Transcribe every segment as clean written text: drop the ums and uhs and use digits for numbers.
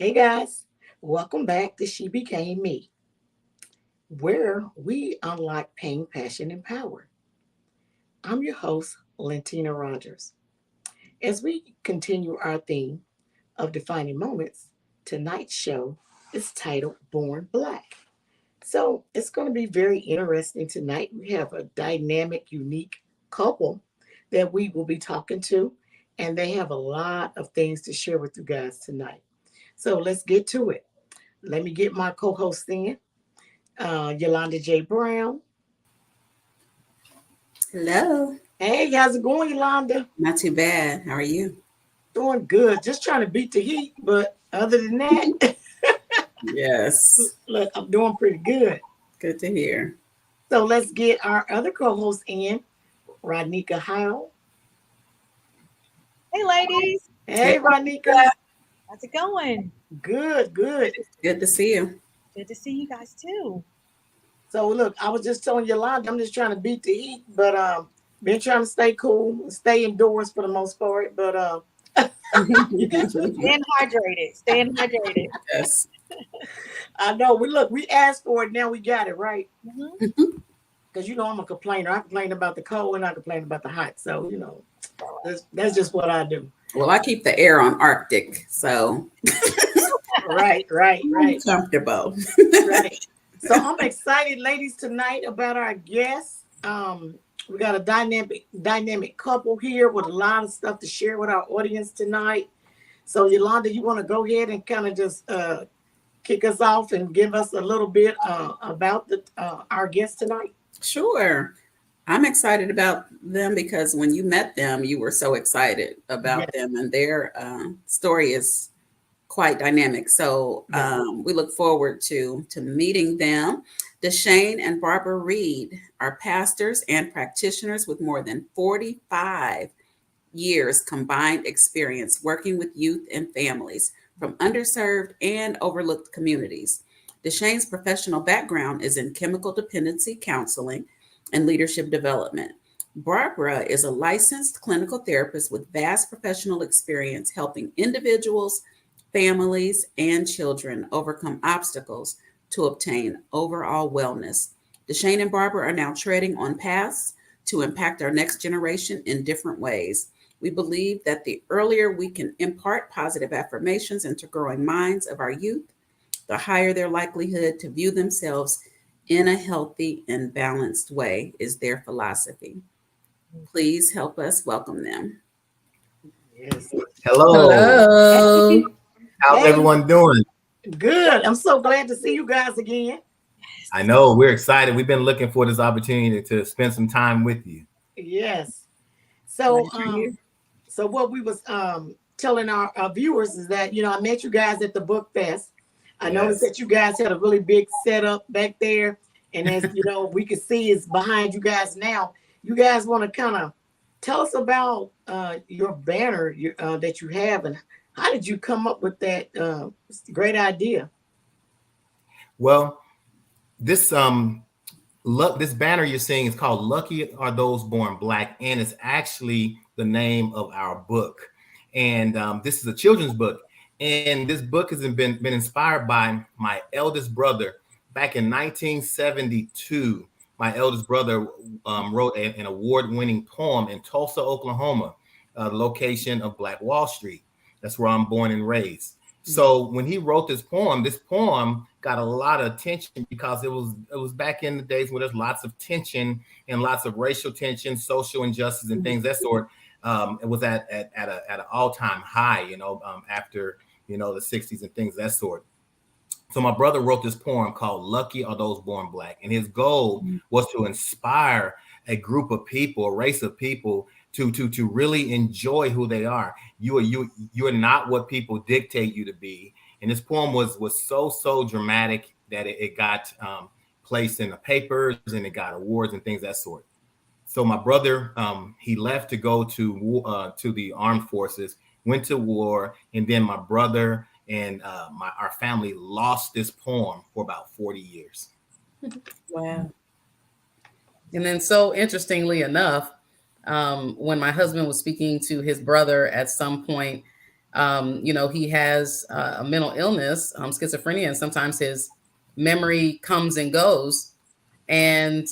Hey guys, welcome back to She Became Me, where we unlock pain, passion, and power. I'm your host, Lentina Rogers. As we continue our theme of defining moments, tonight's show is titled Born Black. So it's going to be very interesting tonight. We have a dynamic, unique couple that we will be talking to, and they have a lot of things to share with you guys tonight. So let's get to it. Let me get my co-host in. Yolanda J. Brown. Hello. Hey, how's it going, Yolanda? Not too bad. How are you? Doing good. Just trying to beat the heat, but other than that, Yes. look, I'm doing pretty good. Good to hear. So let's get our other co-host in, Rodnika Howell. Hey, ladies. Hey, Hey, Rodnika. How's it going? Good, good. good to see you. Good to see you guys too. So look, I was just telling Yolanda, I'm just trying to beat the heat, but been trying to stay cool, stay indoors for the most part. But you got your Staying hydrated. Staying hydrated. Yes. I know. We asked for it. Now we got it, right? hmm Because I'm a complainer. I complain about the cold and I complain about the hot. So that's just what I do. Well, I keep the air on Arctic, so Right, right, I'm right, comfortable. right. So I'm excited, ladies, tonight about our guests. We got a dynamic couple here with a lot of stuff to share with our audience tonight. So Yolanda, you want to go ahead and kind of just kick us off and give us a little bit about our guest tonight? Sure. I'm excited about them because when you met them, you were so excited Yes, about them, and their story is quite dynamic. So yes. we look forward to meeting them. DeShane and Barbara Reed are pastors and practitioners with more than 45 years combined experience working with youth and families from underserved and overlooked communities. DeShane's professional background is in chemical dependency counseling and leadership development. Barbara is a licensed clinical therapist with vast professional experience helping individuals, families, and children overcome obstacles to obtain overall wellness. DeShane and Barbara are now treading on paths to impact our next generation in different ways. We believe that the earlier we can impart positive affirmations into growing minds of our youth, the higher their likelihood to view themselves in a healthy and balanced way, is their philosophy. Please help us welcome them. Yes. Hello. Hey, Hello. How's hey, everyone doing? good. I'm so glad to see you guys again. I know we're excited. We've been looking for this opportunity to spend some time with you. Yes. Glad So you're here. so what we was telling our viewers is that I met you guys at the book fest. I noticed Yes. that you guys had a really big setup back there, and as we could see is behind you guys now. You guys want to kind of tell us about your banner that you have, and how did you come up with that great idea? Well, this this banner you're seeing is called "Lucky Are Those Born Black," and it's actually the name of our book. And this is a children's book, and this book has been inspired by my eldest brother back in 1972. My eldest brother wrote an award-winning poem in Tulsa, Oklahoma, the location of Black Wall Street. That's where I'm born and raised. So when he wrote this poem got a lot of attention because it was back in the days where there's lots of tension and lots of racial tension, social injustice, and things that sort. It was at an all-time high, after the 60s and things of that sort. So my brother wrote this poem called "Lucky Are Those Born Black," and his goal was to inspire a group of people, a race of people, to really enjoy who they are. You are not what people dictate you to be. And this poem was so dramatic that it got placed in the papers and it got awards and things of that sort. So my brother, he left to go to the armed forces, went to war, and then my brother and our family lost this poem for about 40 years. Wow. And then, so interestingly enough, when my husband was speaking to his brother at some point, He has a mental illness, schizophrenia, and sometimes his memory comes and goes. And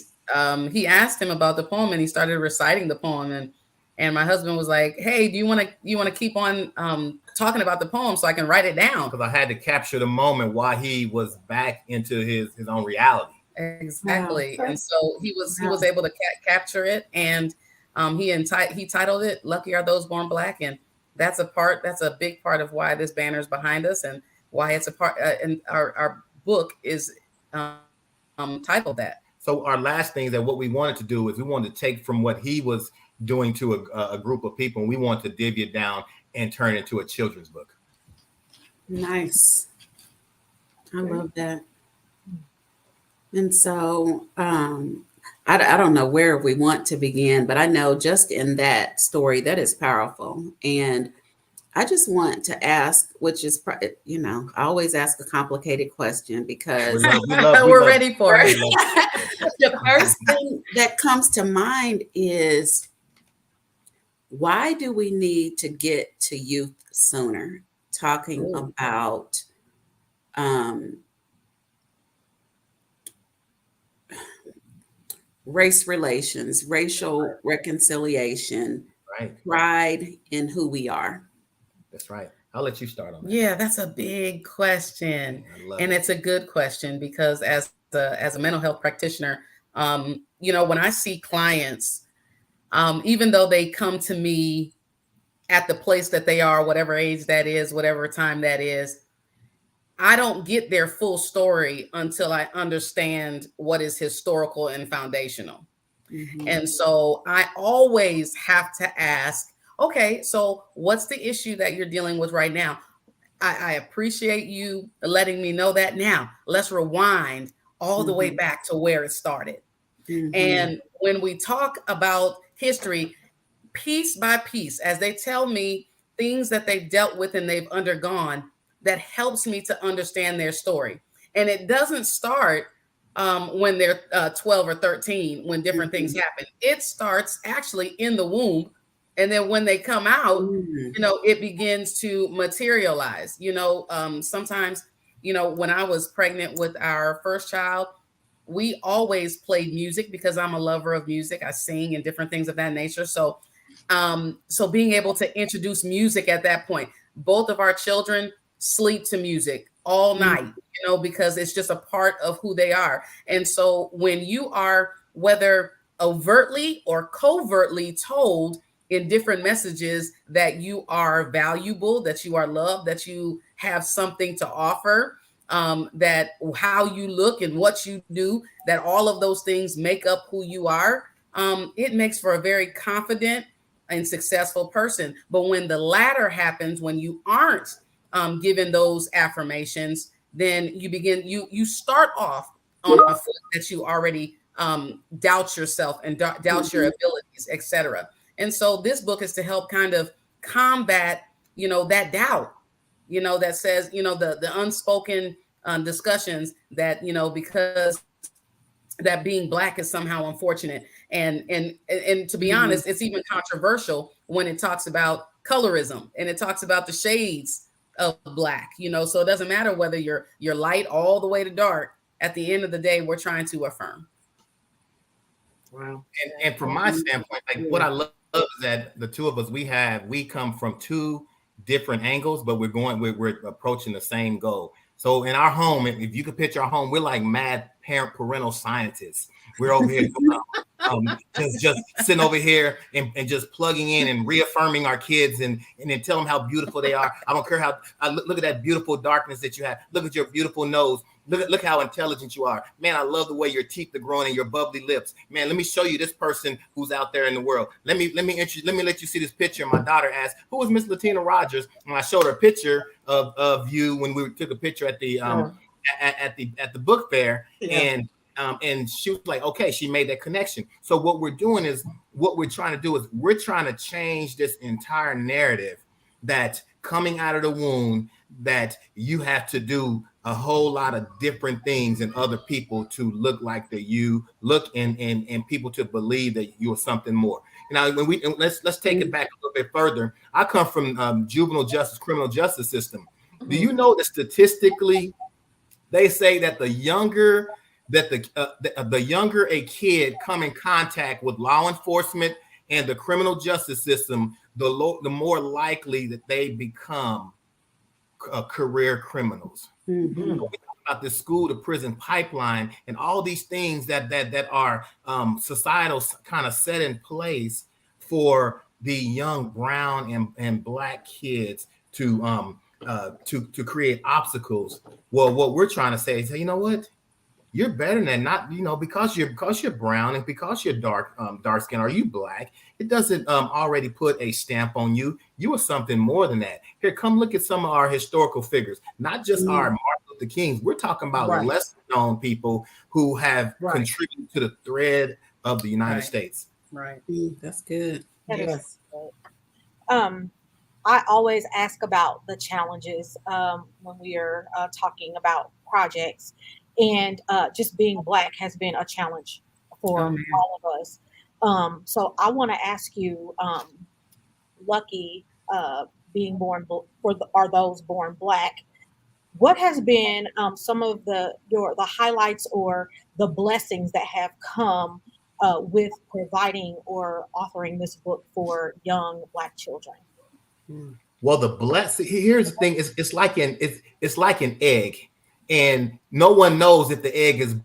he asked him about the poem, and he started reciting the poem. And my husband was like, "Hey, do you want to keep on talking about the poem so I can write it down?" Because I had to capture the moment while he was back into his own reality. Exactly. Wow. And so he was able to capture it, and he titled it "Lucky Are Those Born Black," and that's a big part of why this banner is behind us, and why it's a part and our book is titled that. So our last thing is that what we wanted to do is we wanted to take from what he was doing to a group of people, and we want to divvy it down and turn it into a children's book. Nice. I love that. And so I don't know where we want to begin, but I know just in that story, that is powerful. And I just want to ask, which is, I always ask a complicated question because We're ready for it. the first thing that comes to mind is, why do we need to get to youth sooner? Talking about race relations, racial reconciliation, Right. pride in who we are. That's right. I'll let you start on that. Yeah, that's a big question. And it's a good question, because as a mental health practitioner, when I see clients, even though they come to me at the place that they are, whatever age that is, whatever time that is, I don't get their full story until I understand what is historical and foundational. Mhm. And so I always have to ask, okay, so what's the issue that you're dealing with right now? I appreciate you letting me know that. Now let's rewind all the way back to where it started. Mhm. And when we talk about history, piece by piece, as they tell me things that they've dealt with and they've undergone, that helps me to understand their story. And it doesn't start when they're 12 or 13, when different things happen. It starts actually in the womb. And then when they come out, it begins to materialize. Sometimes, when I was pregnant with our first child, we always played music because I'm a lover of music. I sing and different things of that nature. So being able to introduce music at that point, both of our children sleep to music all night, because it's just a part of who they are. And so when you are, whether overtly or covertly, told in different messages that you are valuable, that you are loved, that you have something to offer, that how you look and what you do, that all of those things make up who you are, it makes for a very confident and successful person. But when the latter happens, when you aren't given those affirmations, then you start off on a foot that you already doubt yourself and doubt your abilities, etc. And so this book is to help kind of combat, that doubt, that says, the unspoken discussions that, because that being Black is somehow unfortunate. And to be honest, it's even controversial when it talks about colorism and it talks about the shades of Black, so it doesn't matter whether you're light all the way to dark. At the end of the day, we're trying to affirm. Wow. And from my standpoint, like what I love is that the two of us, we come from two different angles, but we're approaching the same goal. So in our home, if you could picture our home, we're like mad parental scientists. We're over here just sitting over here and just plugging in and reaffirming our kids and then tell them how beautiful they are. I don't care how look at that beautiful darkness that you have. Look at your beautiful nose. Look how intelligent you are. Man, I love the way your teeth are growing and your bubbly lips. Man, let me show you this person who's out there in the world. Let me let you see this picture. My daughter asked, "Who is Miss Latina Rogers?" And I showed her a picture of you when we took a picture at the at the book fair. And she was like, okay, she made that connection. So what we're trying to do is we're trying to change this entire narrative that coming out of the womb, that you have to do a whole lot of different things in other people to look like that you look, and people to believe that you are something more. Now, when we, and let's take it back a little bit further. I come from juvenile justice, criminal justice system. Do you know that statistically they say that the younger a kid come in contact with law enforcement and the criminal justice system, the more likely that they become career criminals. Mhm. We talk about this school to prison pipeline and all these things that are societal kind of set in place for the young brown and black kids to create obstacles. Well, what we're trying to say is, hey, you know what? You're better than not, because you're brown and because you're dark skin, or you black, it doesn't already put a stamp on you. You are something more than that. Here, come look at some of our historical figures, not just our Martin Luther Kings. We're talking about lesser known people who have contributed to the thread of the United States. Right. That's good. That is Yes. good. I always ask about the challenges when we are talking about projects, and just being Black has been a challenge for all of us. So I want to ask you, Lucky, being born are those born Black? What has been some of the highlights or the blessings that have come with providing or authoring this book for young Black children? Well, here's the thing: it's like an egg, and no one knows if the egg is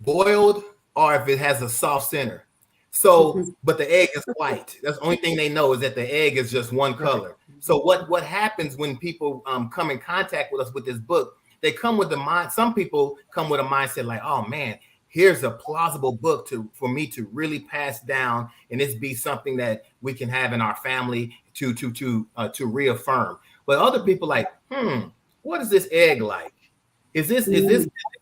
boiled or if it has a soft center. So, but the egg is white. That's the only thing they know, is that the egg is just one color. So what happens when people come in contact with us with this book? They come with the mind. Some people come with a mindset like, oh man, here's a plausible book for me to really pass down, and this be something that we can have in our family to reaffirm. But other people like, what is this egg like? Is this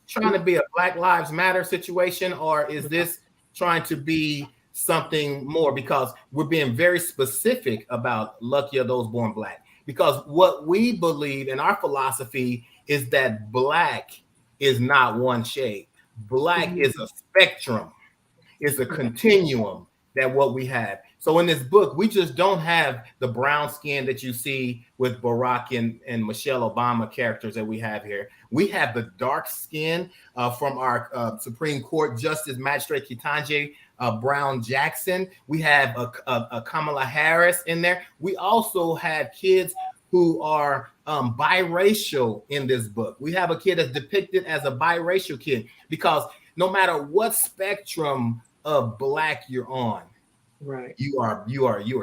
trying to be a Black Lives Matter situation, or is this trying to be something more? Because we're being very specific about lucky are those born Black. Because what we believe in our philosophy is that Black is not one shade. Black is a spectrum, is a continuum that what we have. So in this book, we just don't have the brown skin that you see with Barack and Michelle Obama characters that we have here. We have the dark skin from our Supreme Court Justice Magistrate Ketanji Brown Jackson. We have a Kamala Harris in there. We also have kids who are biracial in this book. We have a kid that's depicted as a biracial kid, because no matter what spectrum of Black you're on, you are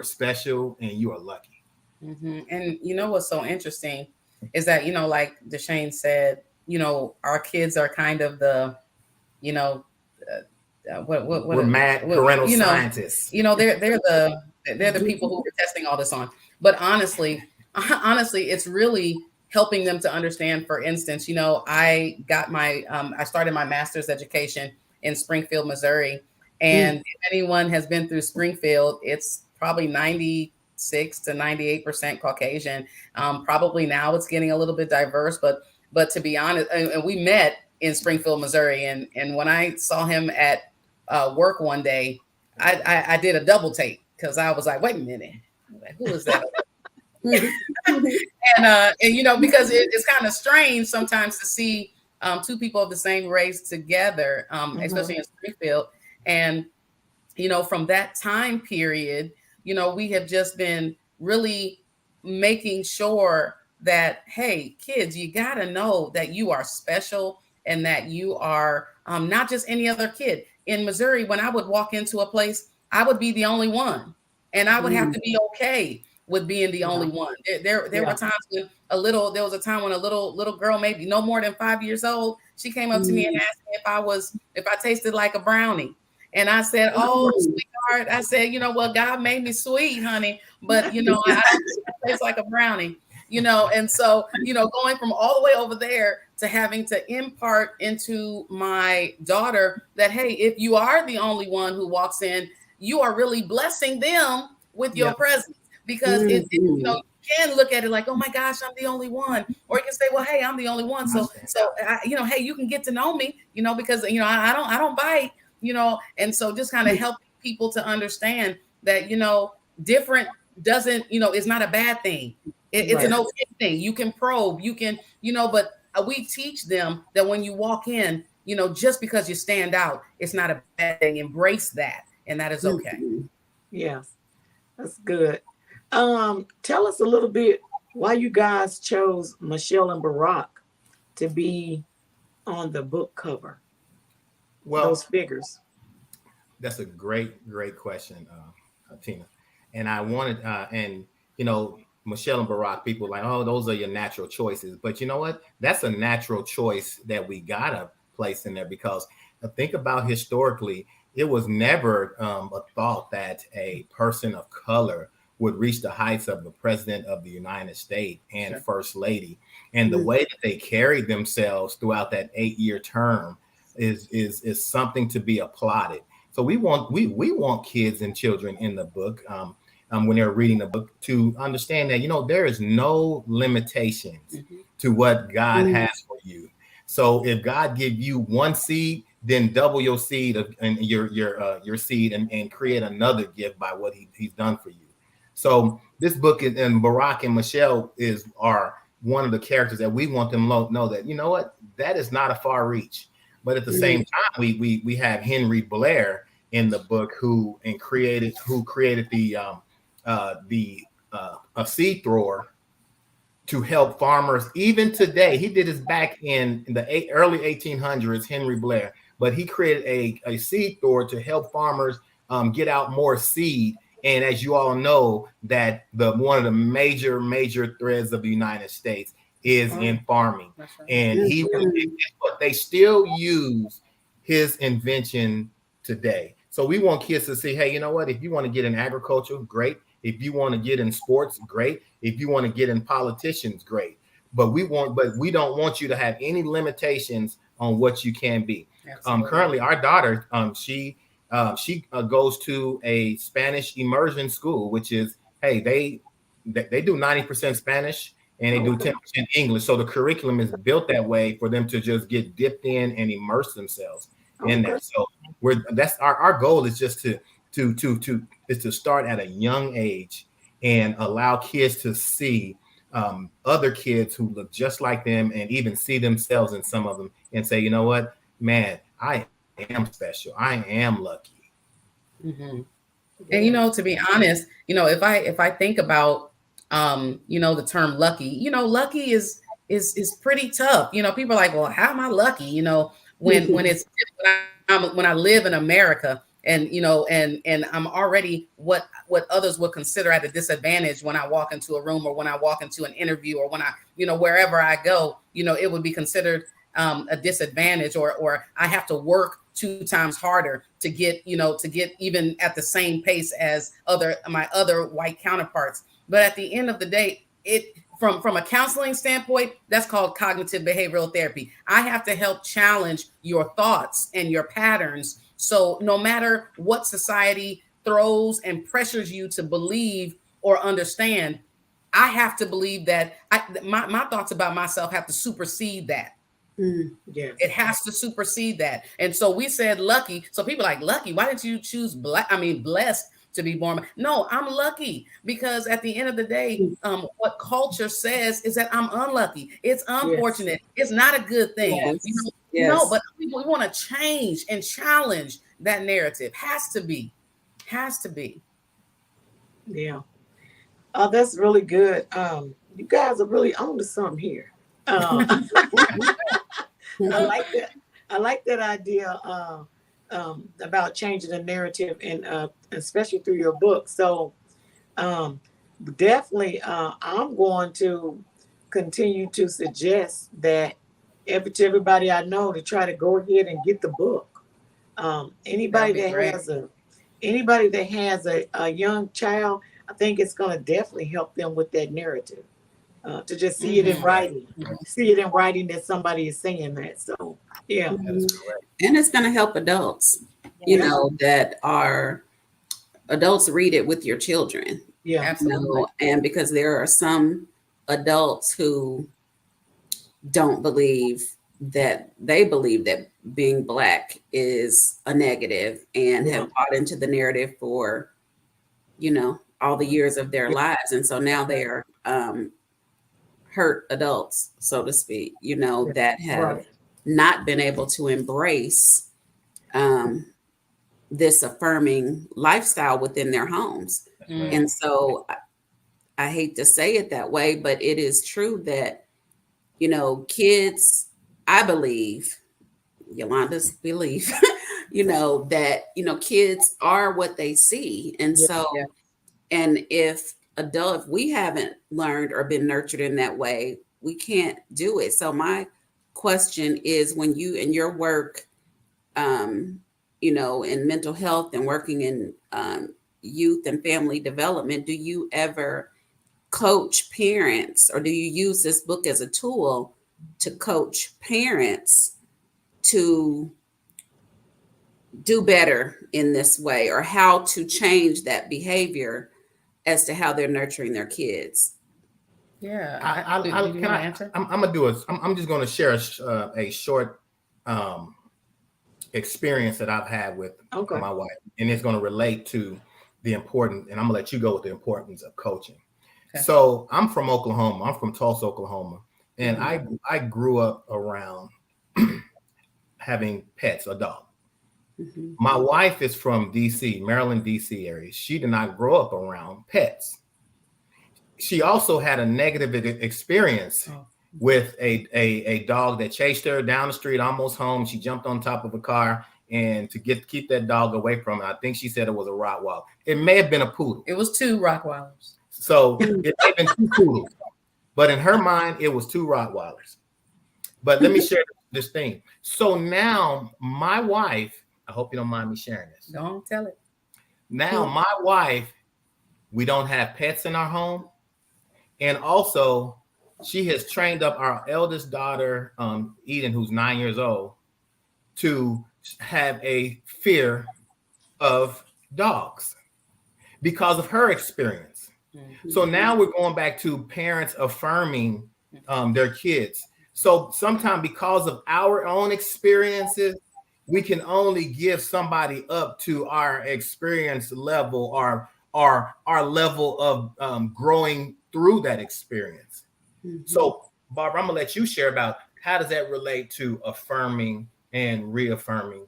special and you are lucky. And you know what's so interesting is that, like DeShane said, our kids are kind of the, we're mad parental scientists. They're the people who we're testing all this on. But honestly, it's really helping them to understand. For instance, I got I started my master's education in Springfield, Missouri. And if anyone has been through Springfield, it's probably 96 to 98% Caucasian. Probably now it's getting a little bit diverse, but to be honest, and we met in Springfield, Missouri. And when I saw him at work one day, I did a double take, because I was like, wait a minute, who is that? and because it's kind of strange sometimes to see two people of the same race together, especially in Springfield. And, from that time period, we have just been really making sure that, hey, kids, you got to know that you are special and that you are not just any other kid. In Missouri, when I would walk into a place, I would be the only one, and I would have to be okay with being the only one. There were times when there was a time when a little girl, maybe no more than 5 years old, she came up to me and asked me if I tasted like a brownie. And I said, oh, sweetheart, I said, well, God made me sweet, honey, but I taste like a brownie, and so, going from all the way over there to having to impart into my daughter that, hey, if you are the only one who walks in, you are really blessing them with your presence. Because can look at it like, oh my gosh, I'm the only one. Or you can say, well, hey, I'm the only one. So hey, you can get to know me, because I don't bite, and so just kind of help people to understand that, different doesn't, is not a bad thing. It's an okay thing. You can probe, you can, but we teach them that when you walk in, just because you stand out, it's not a bad thing. Embrace that. And that is okay. Yes, that's good. Tell us a little bit why you guys chose Michelle and Barack to be on the book cover. Well, those figures. That's a great question, Tina. And I wanted, Michelle and Barack, people like, oh, those are your natural choices. But you know what? That's a natural choice that we gotta place in there, because think about historically, it was never a thought that a person of color would reach the heights of the president of the United States and first lady. And the way that they carried themselves throughout that 8-year term is something to be applauded. So we want kids and children in the book, when they're reading the book, to understand that there is no limitations to what God has for you. So if God give you one seed, then double your seed and your seed and create another gift by what he's done for you. So this book and Barack and Michelle are one of the characters that we want them to know that, what, that is not a far reach. But at the same time, we have Henry Blair in the book who created a seed thrower to help farmers. Even today, he did this back in the early 1800s, Henry Blair, but he created a seed thrower to help farmers get out more seed. And as you all know, that one of the major threads of the United States is in farming. Right. And they still use his invention today. So we want kids to say, hey, you know what? If you want to get in agriculture, great. If you want to get in sports, great. If you want to get in politicians, great. But we don't want you to have any limitations on what you can be. Currently, our daughter, she goes to a Spanish immersion school, which is, hey, they do 90% Spanish and they do 10% English. So the curriculum is built that way for them to just get dipped in and immerse themselves in that. So that's our goal, is just to start at a young age and allow kids to see other kids who look just like them, and even see themselves in some of them, and say, you know what, man, I am special. I am lucky. Mm-hmm. And to be honest, if I think about the term lucky, lucky is pretty tough. People are like, well, how am I lucky? When I live in America, and and I'm already what others would consider at a disadvantage when I walk into a room, or when I walk into an interview, or when I wherever I go, it would be considered a disadvantage, or I have to work 2 times harder to get even at the same pace as my other white counterparts. But at the end of the day, from a counseling standpoint, that's called cognitive behavioral therapy. I have to help challenge your thoughts and your patterns. So no matter what society throws and pressures you to believe or understand, I have to believe that my thoughts about myself have to supersede that. Yes. It has to supersede that. And so we said lucky. So people are like, lucky, why didn't you choose blessed to be born? No, I'm lucky, because at the end of the day, what culture says is that I'm unlucky. It's unfortunate. Yes. It's not a good thing. Yes. No, but we want to change and challenge that narrative. Has to be. Yeah. Oh, that's really good. You guys are really on to something here. I like that. I like that idea about changing the narrative, and especially through your book. So definitely, I'm going to continue to suggest that to everybody I know to try to go ahead and get the book. Anybody that has a young child, I think it's going to definitely help them with that narrative. To just see it in writing, that somebody is saying that. So, yeah. And it's going to help adults, that are adults, read it with your children. Yeah. Absolutely. And because there are some adults who don't believe that being black is a negative and Yeah. have bought into the narrative for, all the years of their lives. And so now they are hurt adults, so to speak, that have Right. not been able to embrace um, this affirming lifestyle within their homes. Mm. And so I hate to say it that way, but it is true that, kids, I believe, Yolanda's belief, that, kids are what they see. And Yeah. so, Yeah. and if we haven't learned or been nurtured in that way, we can't do it. So my question is, when you in your work, in mental health and working in youth and family development, do you ever coach parents, or do you use this book as a tool to coach parents to do better in this way, or how to change that behavior as to how they're nurturing their kids? Yeah. I, Do you can want to I? answer? I'm gonna do it. I'm just gonna share a short um, experience that I've had with Okay. my wife, and it's gonna relate to the important. And I'm gonna let you go with the importance of coaching. Okay. So I'm from Oklahoma. I'm from Tulsa, Oklahoma, and Mhm. I grew up around having pets, a dog. Mhm. My wife is from DC, Maryland, DC area. She did not grow up around pets. She also had a negative experience Oh. with a dog that chased her down the street, almost home. She jumped on top of a car, and to keep that dog away from her, I think she said it was a Rottweiler. It may have been a poodle. It was 2 Rottweilers. So it may have been two poodles, but in her mind, it was two Rottweilers. But let me share this thing. So now my wife, I hope you don't mind me sharing this. Don't tell it. Now my wife, we don't have pets in our home. And also, she has trained up our eldest daughter, Eden, who's 9 years old, to have a fear of dogs because of her experience. Mhm. So now we're going back to parents affirming their kids. So sometimes, because of our own experiences, we can only give somebody up to our experience level, or our level of growing through that experience. Mhm. So, Barbara, I'm gonna let you share about how does that relate to affirming and reaffirming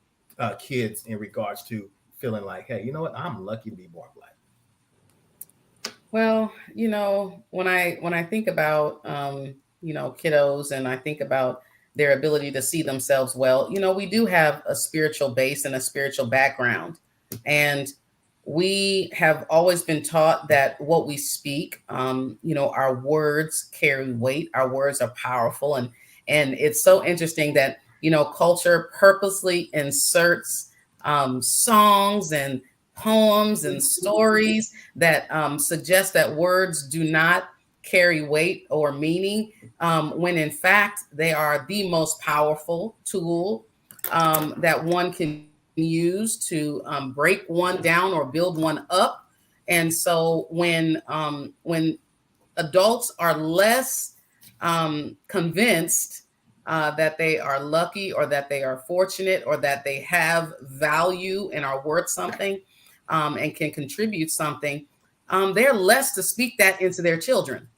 kids in regards to feeling like, hey, you know what, I'm lucky to be born black. Well, when I think about kiddos, and I think about their ability to see themselves well, we do have a spiritual base and a spiritual background. And we have always been taught that what we speak, our words carry weight, our words are powerful. And it's so interesting that, culture purposely inserts songs and poems and stories that suggest that words do not carry weight or meaning, when in fact they are the most powerful tool that one can use to break one down or build one up. And so when adults are less convinced that they are lucky, or that they are fortunate, or that they have value and are worth something, and can contribute something, they're less to speak that into their children.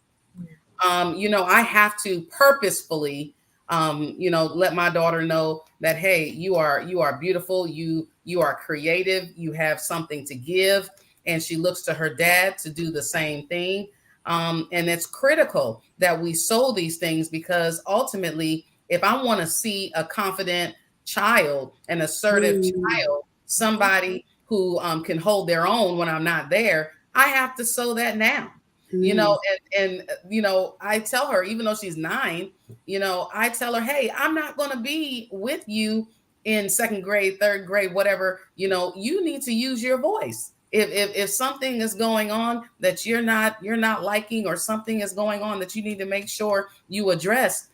I have to purposefully, let my daughter know that, hey, you are beautiful, you are creative, you have something to give, and she looks to her dad to do the same thing. And it's critical that we sow these things, because ultimately, if I want to see a confident child, an assertive Mm. child, somebody who can hold their own when I'm not there, I have to sow that now. you Mm. know and I tell her, even though she's 9, I tell her, hey, I'm not going to be with you in second grade, third grade, whatever. You need to use your voice. If something is going on that you're not liking, or something is going on that you need to make sure you address,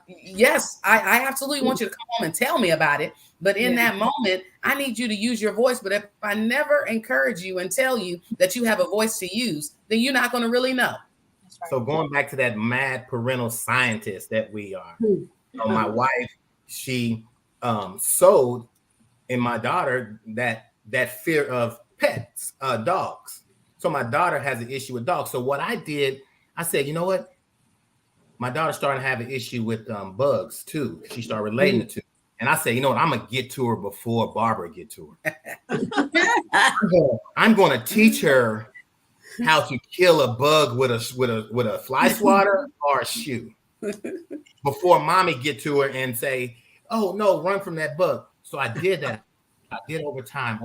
yes, I absolutely want you to come home and tell me about it. But in Yeah. that moment, I need you to use your voice. But if I never encourage you and tell you that you have a voice to use, then you're not going to really know. That's right. So going back to that mad parental scientist that we are, my wife, she sowed in my daughter that fear of pets, dogs. So my daughter has an issue with dogs. So what I did, I said, you know what? My daughter's starting to have an issue with bugs too. She started relating it to. And I said, you know what? I'm gonna get to her before Barbara get to her. I'm gonna teach her how to kill a bug with a fly swatter or a shoe before mommy get to her and say, "Oh no, run from that bug." So I did that. I did over time.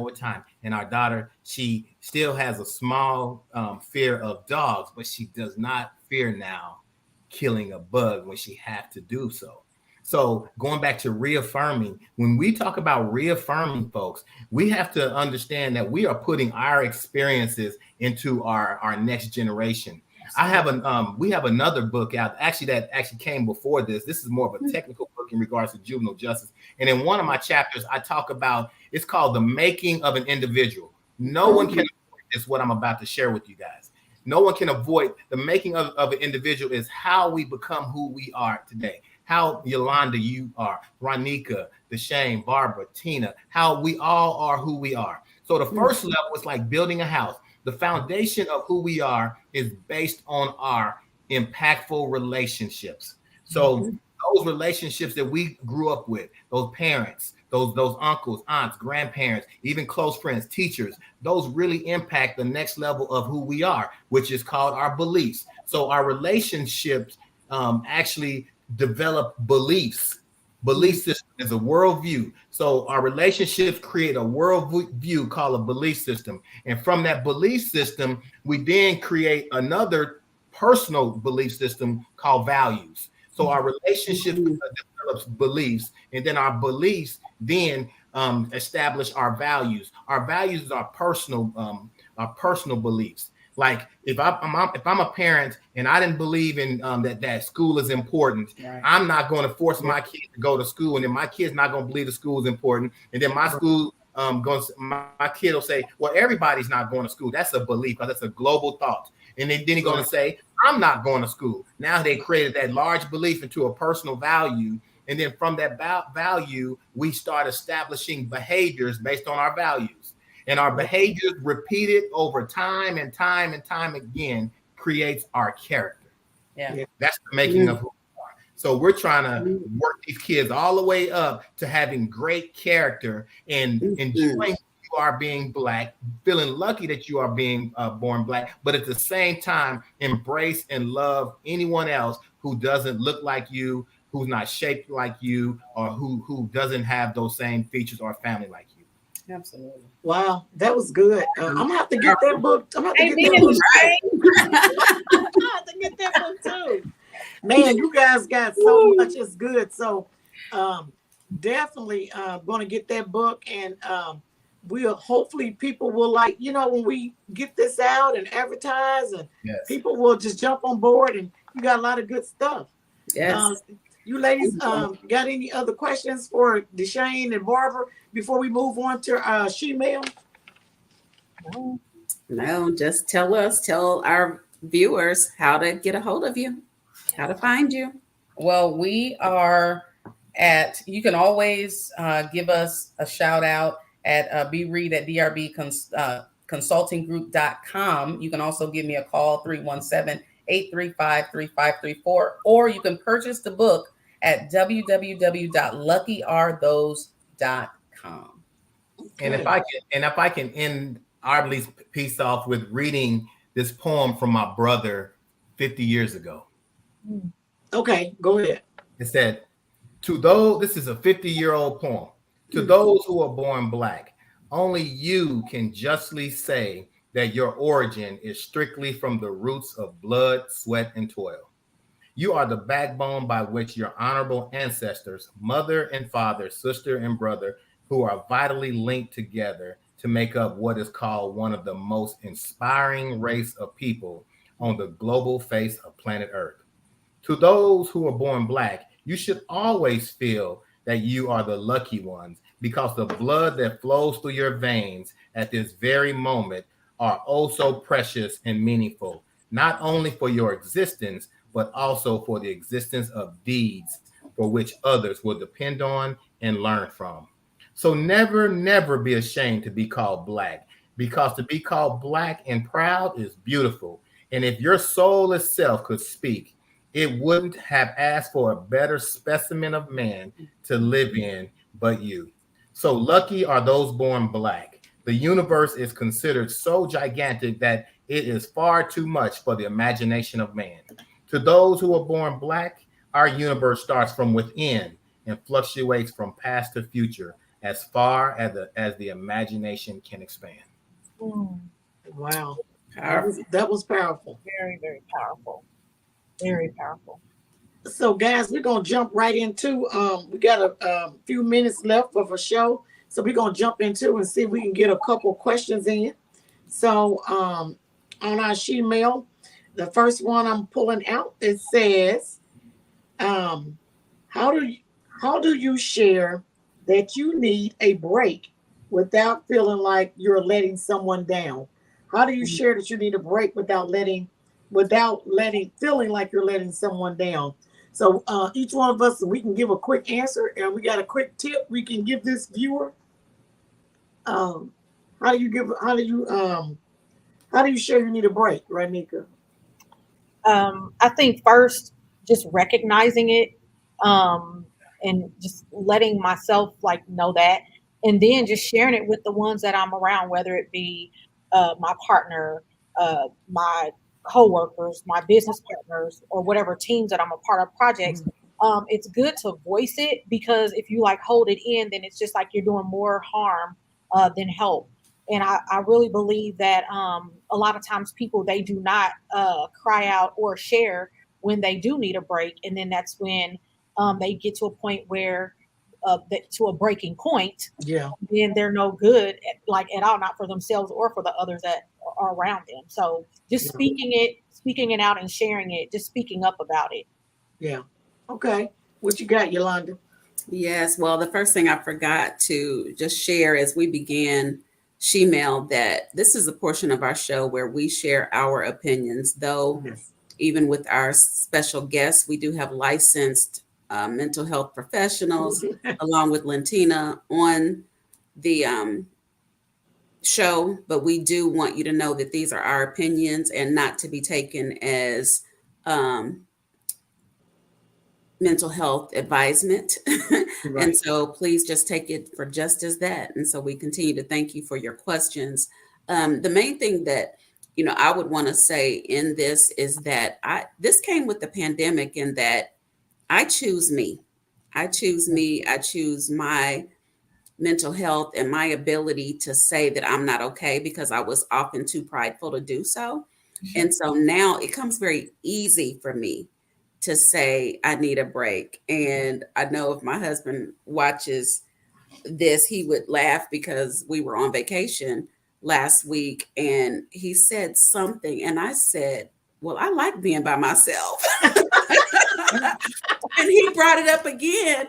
And our daughter, she still has a small fear of dogs, but she does not fear now killing a bug when she have to do so. So going back to reaffirming, when we talk about reaffirming folks, we have to understand that we are putting our experiences into our next generation. I have we have another book out actually that actually came before this. This is more of a technical book in regards to juvenile justice. And in one of my chapters, I talk about it's called The Making of an Individual. No one can avoid this, what I'm about to share with you guys. No one can avoid the making of an individual is how we become who we are today. How Yolanda, you are, Ronika, DeShane, Barbara, Tina, how we all are who we are. So the first level is like building a house. The foundation of who we are is based on our impactful relationships. So those relationships that we grew up with, those parents, those uncles, aunts, grandparents, even close friends, teachers, those really impact the next level of who we are, which is called our beliefs. So our relationships actually develop beliefs. Belief system is a worldview. So our relationships create a worldview called a belief system. And from that belief system, we then create another personal belief system called values. So our relationship develops beliefs, and then our beliefs then establish our values. Our values are our personal beliefs. Like if I'm a parent and I didn't believe in that school is important, I'm not going to force my kid to go to school, and then my kid's not going to believe the school is important, and then my kid will say, well, everybody's not going to school. That's a belief because that's a global thought. And then he's going to say, I'm not going to school. Now they created that large belief into a personal value. And then from that value, we start establishing behaviors based on our values. And our behaviors repeated over time and time and time again creates our character. Yeah. That's the making of who we are. So we're trying to work these kids all the way up to having great character and enjoying you are being Black, feeling lucky that you are being born Black, but at the same time, embrace and love anyone else who doesn't look like you, who's not shaped like you, or who doesn't have those same features or family like you. Absolutely. Wow, that was good. I'm gonna have to get that book. I'm gonna have to get that Amen, book. DeShane. I'm gonna have to get that book too. Man, you guys got so much. It's good. So, definitely gonna get that book, and we'll hopefully people will like when we get this out and advertise, and people will just jump on board. And you got a lot of good stuff. Yes. You ladies, got any other questions for DeShane and Barbara before we move on to She-Mail? No, just tell our viewers how to get a hold of you, how to find you. Well, we are you can always give us a shout out at Reed at drbconsultinggroup.com. You can also give me a call, 317-835-3534, or you can purchase the book at www.luckyarethose.com. And if I can end Arbley's piece off with reading this poem from my brother 50 years ago. Okay, go ahead. It said, this is a 50-year-old poem. To those who are born Black, only you can justly say that your origin is strictly from the roots of blood, sweat, and toil. You are the backbone by which your honorable ancestors, mother and father, sister and brother, who are vitally linked together to make up what is called one of the most inspiring race of people on the global face of planet Earth. To those who are born black, you should always feel that you are the lucky ones because the blood that flows through your veins at this very moment are oh so precious and meaningful, not only for your existence, but also for the existence of deeds for which others will depend on and learn from. So never, never be ashamed to be called black because to be called black and proud is beautiful. And if your soul itself could speak, it wouldn't have asked for a better specimen of man to live in but you. So lucky are those born black. The universe is considered so gigantic that it is far too much for the imagination of man. To those who are born black, our universe starts from within and fluctuates from past to future as far as the imagination can expand. Mm, Wow. Powerful. That was powerful. very, very powerful. Very powerful. So, guys, we're gonna jump right into. We got a few minutes left of a show, so we're gonna jump into and see if we can get a couple questions in. So, on our she mail, the first one I'm pulling out it says, um, "How do you, how do you share that you need a break without feeling like you're letting someone down? How do you share that you need a break without letting feeling like you're letting someone down?" So each one of us, we can give a quick answer, and we got a quick tip we can give this viewer. Um, how do you give? How do you share you need a break, right, Nika? I think first, just recognizing it, um, and just letting myself like know that, and then just sharing it with the ones that I'm around, whether it be my partner, my coworkers, my business partners, or whatever teams that I'm a part of projects. It's good to voice it because if you like hold it in, then it's just like you're doing more harm than help. And I really believe that a lot of times people they do not cry out or share when they do need a break, and then that's when they get to a point where to a breaking point, Yeah, then they're no good like at all, not for themselves or for the others that are around them. So just yeah, speaking it out and sharing it, just speaking up about it. yeah. Okay, what you got, Yolanda? Yes. Well, the first thing I forgot to just share as we began Shemale that this is a portion of our show where we share our opinions, though Yes. even with our special guests, we do have licensed mental health professionals along with Lentina on the show, but we do want you to know that these are our opinions and not to be taken as um, mental health advisement. And Right. so please just take it for just as that. And so we continue to thank you for your questions. The main thing that I would want to say in this is that this came with the pandemic in that I choose me. I choose me. I choose my mental health and my ability to say that I'm not okay because I was often too prideful to do so. And so now it comes very easy for me to say I need a break. And I know if my husband watches this, he would laugh because we were on vacation last week and he said something. And I said, well, I like being by myself. And he brought it up again,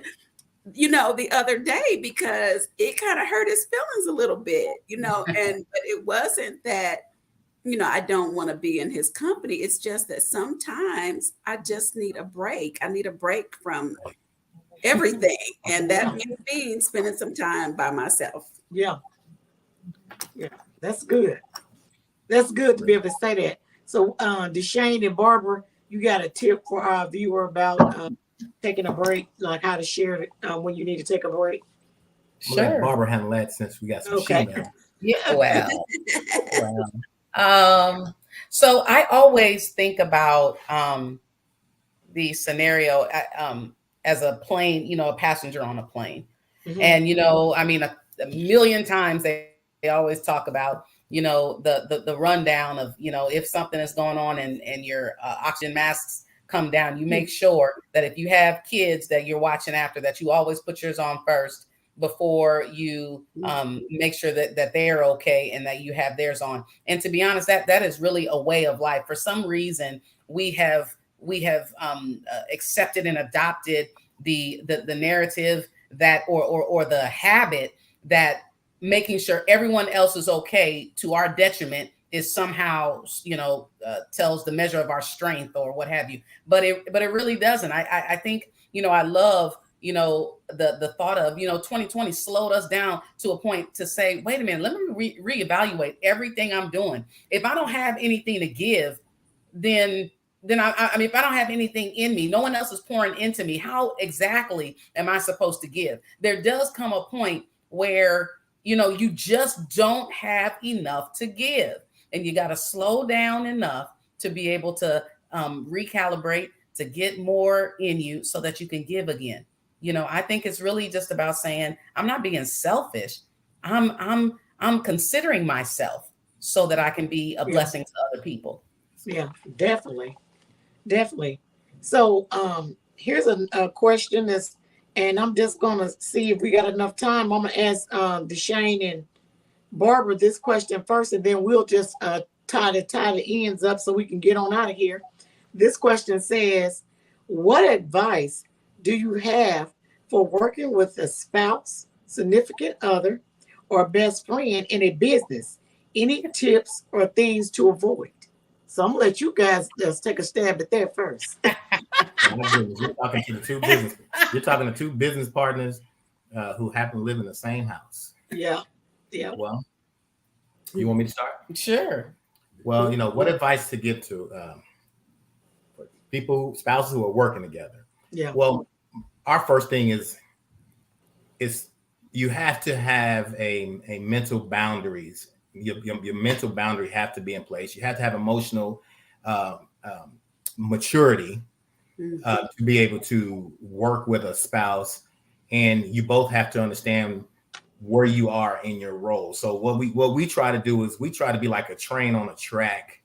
the other day because it kind of hurt his feelings a little bit, but it wasn't that I don't want to be in his company. It's just that sometimes I just need a break. I need a break from everything. And that Yeah, may mean spending some time by myself. yeah, yeah. That's good. That's good to be able to say that. So, DeShane and Barbara, you got a tip for our viewer about taking a break, like how to share it when you need to take a break? We'll let Sure. Barbara handle that since we got some Okay. she-mail. Yeah. Well. So I always think about the scenario as a plane, a passenger on a plane. Mhm. And, I mean, a million times they always talk about, the rundown of, if something is going on and your oxygen masks come down, you make sure that if you have kids that you're watching after, that you always put yours on first before you make sure that they're okay and that you have theirs on. And to be honest, that is really a way of life. For some reason, we have we have accepted and adopted the narrative that or the habit that making sure everyone else is okay to our detriment is somehow, tells the measure of our strength or what have you. But it really doesn't. I think, I love, the thought of, 2020 slowed us down to a point to say, wait a minute, let me reevaluate everything I'm doing. If I don't have anything to give, then I mean, if I don't have anything in me, no one else is pouring into me, how exactly am I supposed to give? There does come a point where, you just don't have enough to give. And you got to slow down enough to be able to recalibrate, to get more in you so that you can give again. I think it's really just about saying, I'm not being selfish. I'm considering myself so that I can be a Yeah. blessing to other people. Yeah, definitely. Definitely. So here's a question that's, and I'm just gonna see if we got enough time. I'm gonna ask DeShane and Barbara this question first, and then we'll just tie the ends up so we can get on out of here. This question says, "What advice do you have for working with a spouse, significant other, or best friend in a business? Any tips or things to avoid?" So I'm gonna let you guys just take a stab at that first. My goodness, you're talking to two business partners who happen to live in the same house. Yeah, yeah, Well, you want me to start? Sure. Well, what advice to give to spouses who are working together? yeah, Well, our first thing is you have to have a mental boundaries. Your mental boundary have to be in place. You have to have emotional uh, maturity to be able to work with a spouse, and you both have to understand where you are in your role. So what we try to do is we try to be like a train on a track.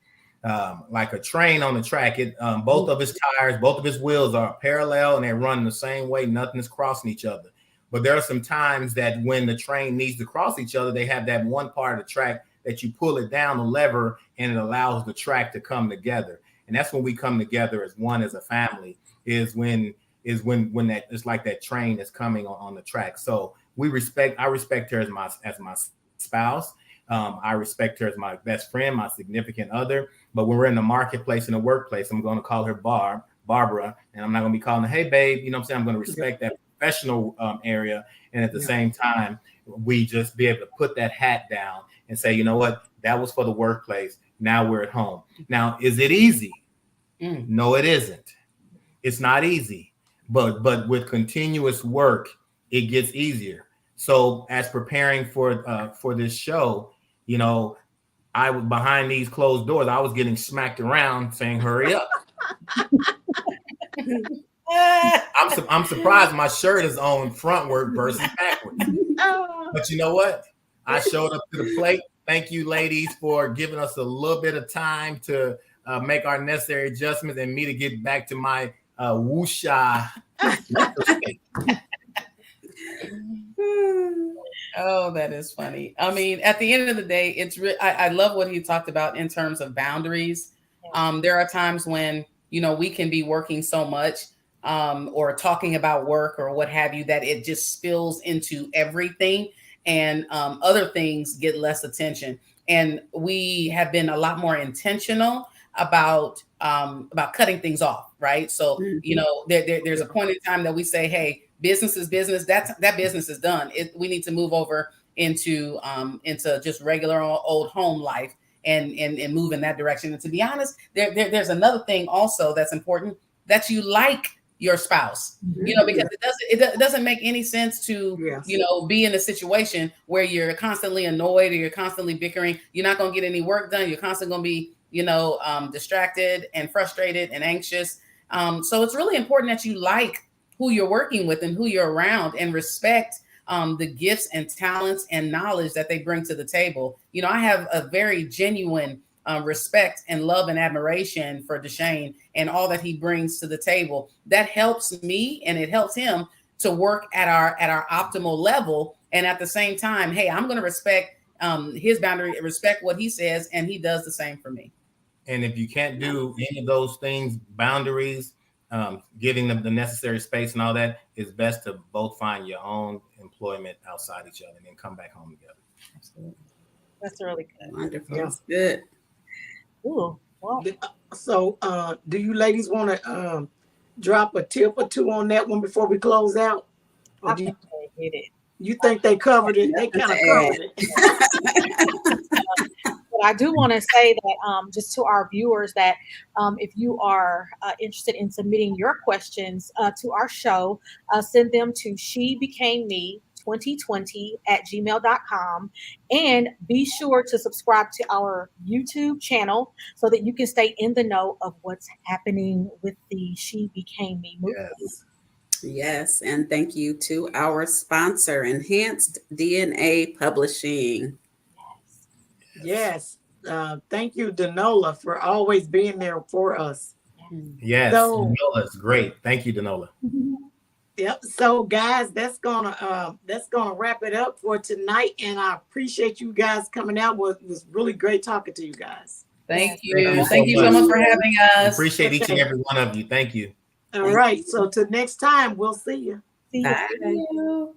Like a train on the track, both of its tires, both of its wheels are parallel and they're running the same way. Nothing is crossing each other. But there are some times that when the train needs to cross each other, they have that one part of the track that you pull it down the lever and it allows the track to come together. And that's when we come together as one, as a family, is when that it's like that train is coming on the track. So I respect her as my spouse. I respect her as my best friend, my significant other. But when we're in the marketplace, in the workplace, I'm going to call her Barbara, and I'm not going to be calling her, hey, babe. You know what I'm saying? I'm going to respect that professional area. And at the same time, we just be able to put that hat down and say, you know what? That was for the workplace. Now we're at home. Now, is it easy? No, it isn't. It's not easy. But with continuous work, it gets easier. So as preparing for this show, I was behind these closed doors. I was getting smacked around saying, hurry up. I'm surprised my shirt is on frontward versus backwards. But you know what? I showed up to the plate. Thank you, ladies, for giving us a little bit of time to make our necessary adjustments and me to get back to my woosha. Oh, that is funny. I mean, at the end of the day, I love what he talked about in terms of boundaries. There are times when, we can be working so much or talking about work or what have you, that it just spills into everything, and other things get less attention. And we have been a lot more intentional about cutting things off, right? So, there's a point in time that we say, hey, business is business. That business is done. We need to move over into just regular old home life and move in that direction. And to be honest, there's another thing also that's important, that you like your spouse, because it doesn't make any sense to, be in a situation where you're constantly annoyed or you're constantly bickering. You're not going to get any work done. You're constantly going to be, distracted and frustrated and anxious. So it's really important that you like who you're working with and who you're around, and respect the gifts and talents and knowledge that they bring to the table. I have a very genuine respect and love and admiration for DeShane and all that he brings to the table. That helps me and it helps him to work at our optimal level. And at the same time, hey, I'm going to respect his boundary, respect what he says, and he does the same for me. And if you can't do any of those things, boundaries, giving them the necessary space and all that, it's best to both find your own employment outside each other and then come back home together. Absolutely. That's really good. Wonderful. Yeah. That's good. Ooh, well, So, do you ladies want to drop a tip or two on that one before we close out? Or I do think they did it. you think they covered it? They kind of covered it. But I do want to say that just to our viewers that if you are interested in submitting your questions to our show, send them to shebecameme2020@gmail.com, and be sure to subscribe to our YouTube channel so that you can stay in the know of what's happening with the She Became Me movement. Yes. Yes, and thank you to our sponsor, Enhanced DNA Publishing. Yes. Thank you, Danola, for always being there for us. Yes. So, Danola's great. Thank you, Danola. yep. So, guys, that's gonna wrap it up for tonight. And I appreciate you guys coming out. It was really great talking to you guys. Thank you. Thank you Thank you so so much. much for having us. Appreciate each and every one of you. Thank you. All right. So, till next time, we'll see you. See you. Bye.